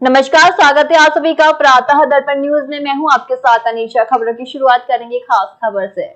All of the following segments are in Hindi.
नमस्कार, स्वागत है आप सभी का प्रातः दर्पण न्यूज में। मैं हूं आपके साथ अनीशा। खबरों की शुरुआत करेंगे खास खबर से।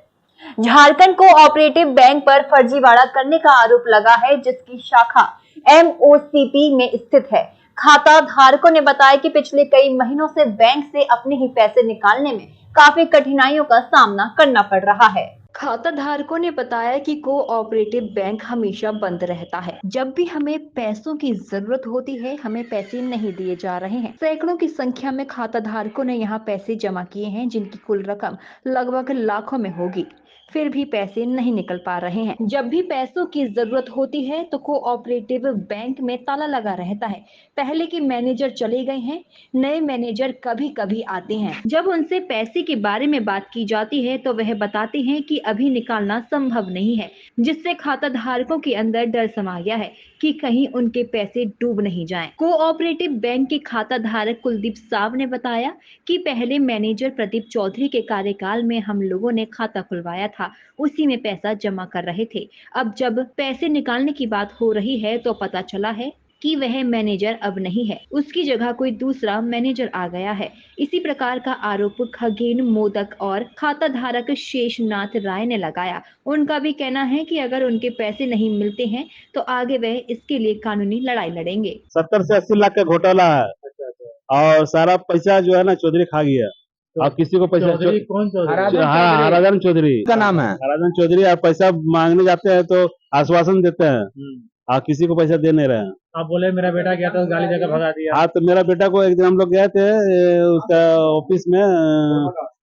झारखंड को ऑपरेटिव बैंक पर फर्जीवाड़ा करने का आरोप लगा है, जिसकी शाखा एमओसीपी में स्थित है। खाता धारकों ने बताया कि पिछले कई महीनों से बैंक से अपने ही पैसे निकालने में काफी कठिनाइयों का सामना करना पड़ रहा है। खाता धारकों ने बताया कि कोऑपरेटिव बैंक हमेशा बंद रहता है। जब भी हमें पैसों की जरूरत होती है, हमें पैसे नहीं दिए जा रहे हैं। सैकड़ों की संख्या में खाता धारकों ने यहाँ पैसे जमा किए हैं, जिनकी कुल रकम लगभग लाखों में होगी, फिर भी पैसे नहीं निकल पा रहे हैं। जब भी पैसों की जरूरत होती है तो कोऑपरेटिव बैंक में ताला लगा रहता है। पहले के मैनेजर चले गए हैं, नए मैनेजर कभी कभी आते हैं। जब उनसे पैसे के बारे में बात की जाती है तो वह बताते हैं कि अभी निकालना संभव नहीं है, जिससे खाता धारकों के अंदर डर समा गया है कि कहीं उनके पैसे डूब नहीं जाएं। कोऑपरेटिव बैंक के खाता धारक कुलदीप साव ने बताया कि पहले मैनेजर प्रदीप चौधरी के कार्यकाल में हम लोगों ने खाता खुलवाया था, उसी में पैसा जमा कर रहे थे। अब जब पैसे निकालने की बात हो रही है तो पता चला है कि वह मैनेजर अब नहीं है, उसकी जगह कोई दूसरा मैनेजर आ गया है। इसी प्रकार का आरोप खगेन मोदक और खाता धारक शेषनाथ राय ने लगाया। उनका भी कहना है कि अगर उनके पैसे नहीं मिलते हैं तो आगे वह इसके लिए कानूनी लड़ाई लड़ेंगे। 70 से 80 लाख का घोटाला है। और सारा पैसा जो है ना चौधरी खा गया। अब किसी को पैसा चौधरी कौन चौधरी? हाँ, हराधन चौधरी का नाम है। हराधन चौधरी। आप पैसा मांगने जाते हैं तो आश्वासन देते हैं और किसी को पैसा दे नहीं रहे हैं। आप बोले मेरा बेटा गया था, गाली देकर भगा दिया। हाँ, तो मेरा बेटा को एक दिन हम लोग गए थे उसका ऑफिस में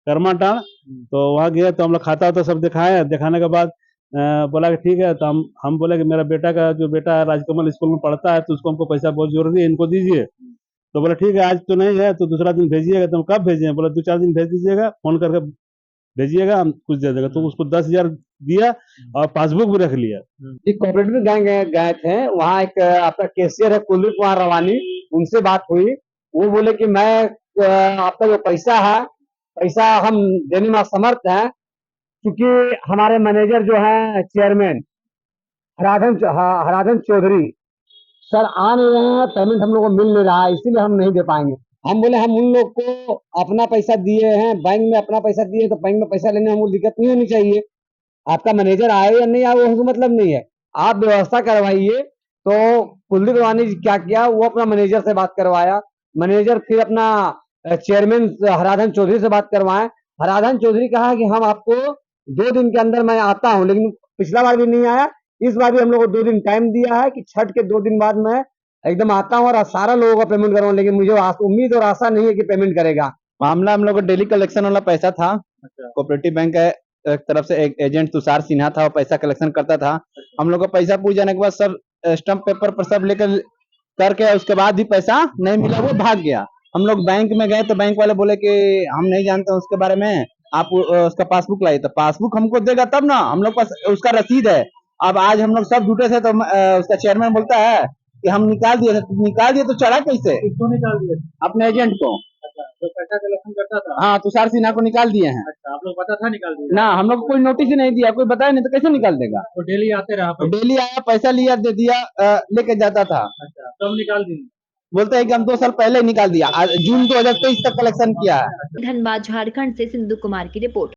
करमाटाण, तो वहाँ गए तो हम लोग खाता तो सब दिखाए। दिखाने के बाद बोला कि ठीक है, तो हम बोले कि मेरा बेटा का जो बेटा है राजकमल स्कूल में पढ़ता है, तो उसको हमको पैसा बहुत जरूरी है, इनको दीजिए। तो बोला ठीक है, आज तो नहीं है तो दूसरा दिन भेजिएगा। तो हम कब भेजिए? बोला 2-4 दिन भेज दीजिएगा, फोन करके भेजिएगा, हम कुछ दे देंगे। तो उसको 10,000 दिया और पासबुक भी रख लिया। एक कोऑपरेटिव बैंक गए थे, वहाँ एक आपका कैशियर है कुलदीप कुमार रवानी, उनसे बात हुई। वो बोले कि मैं आपका जो पैसा है, पैसा हम देने में असमर्थ हैं, क्योंकि हमारे मैनेजर जो है चेयरमैन हराधन चौधरी सर आ नहीं रहे हैं, पेमेंट हम लोग को मिल नहीं रहा है, इसीलिए हम नहीं दे पाएंगे। हम बोले हम उन लोग को अपना पैसा दिए हैं, बैंक में अपना पैसा दिए, तो बैंक में पैसा लेने में हमको दिक्कत नहीं होनी चाहिए। आपका मैनेजर आए या नहीं आए वो हमको मतलब नहीं है, आप व्यवस्था करवाइए। तो कुलदीप रवानी जी क्या किया, वो अपना मैनेजर से बात करवाया। मैनेजर फिर अपना चेयरमैन हराधन चौधरी से बात करवाए। हराधन चौधरी कहा कि हम आपको 2 दिन के अंदर मैं आता हूँ, लेकिन पिछला बार भी नहीं आया, इस बार भी हम लोग को 2 दिन टाइम दिया है कि छठ के 2 दिन बाद मैं एकदम आता हूँ और सारा लोगों का पेमेंट करूँ, लेकिन मुझे उम्मीद और आशा नहीं है कि पेमेंट करेगा। मामला हम लोग को डेली कलेक्शन वाला पैसा था। कोऑपरेटिव बैंक है एक तरफ से एक एजेंट तुषार सिन्हा था, वो पैसा कलेक्शन करता था। हम लोग को पैसा पूछ जाने के बाद सब स्टम्प पेपर पर सब लेकर करके उसके बाद भी पैसा नहीं मिला, वो भाग गया। हम लोग बैंक में गए तो बैंक वाले बोले कि हम नहीं जानते उसके बारे में, आप उसका पासबुक लाइए। तो पासबुक हमको देगा तब ना, हम लोग पास उसका रसीद है। अब आज हम लोग सब जुटे थे तो उसका चेयरमैन बोलता है कि हम निकाल दिए थे। निकाल दिए तो चढ़ा कैसे? किसको निकाल दिए? अपने एजेंट को। अच्छा, जो पैसा कलेक्शन करता था। हाँ, तुषार सिन्हा को निकाल दिए हैं। अच्छा, आप लोग पता था निकाल दिए? ना, हम लोग को कोई नोटिस ही नहीं दिया, कोई बताया नहीं, तो कैसे निकाल देगा? तो डेली आते रहा पैसा? डेली आया, पैसा लिया, दे दिया, लेके जाता था। अच्छा, कब निकाल दिए? बोलते हैं कि हम 2 साल पहले ही निकाल दिया, जून 2023 तक कलेक्शन किया है। धनबाद झारखंड से सिंधु कुमार की रिपोर्ट।